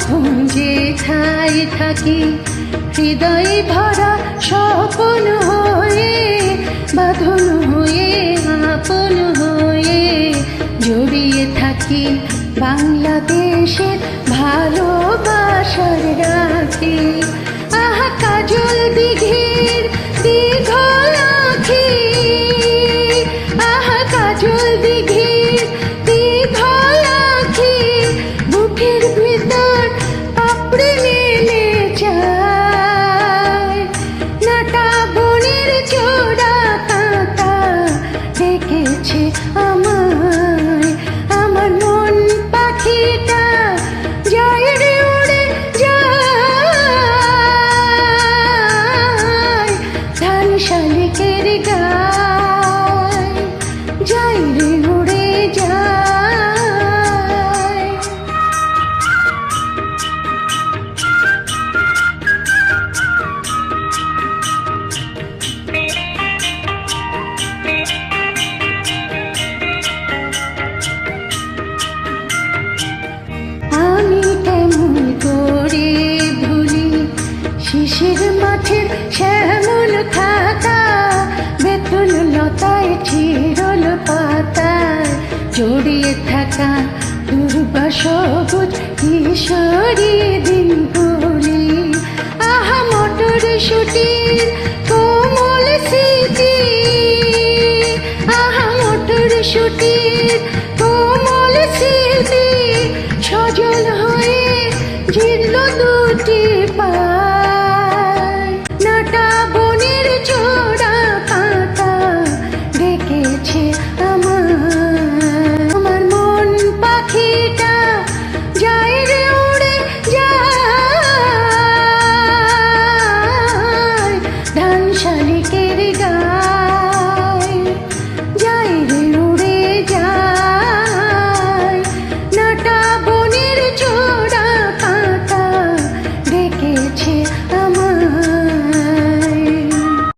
কখন যে ঠাই থাকি হৃদয়ে ভরা স্বপন হয়ে, বাঁধন হয়ে, আপন হয়ে জড়িয়ে থাকি বাংলাদেশের ভালোবাসার রাখি। আহা কাজল দিঘির দীঘল আখি, আহা কাজল দিঘির দীঘল আখি, বুকের ভিতর পাপড়ি মেলে যায়। নাটা বনের চোরা কাঁটা ডেকেছে আমায়, আমার মন পাখিটা যায় রে উড়ে যায়। ধান শালিকের গায় যায় রে উড়ে যায়। আমি কেমন করে ভুলি শিশির মাঠের শ্যামল খাতা, বেতন লতায় চিরল পাতায় জড়িয়ে থাকা দুর্বা সবুজ কিশোরী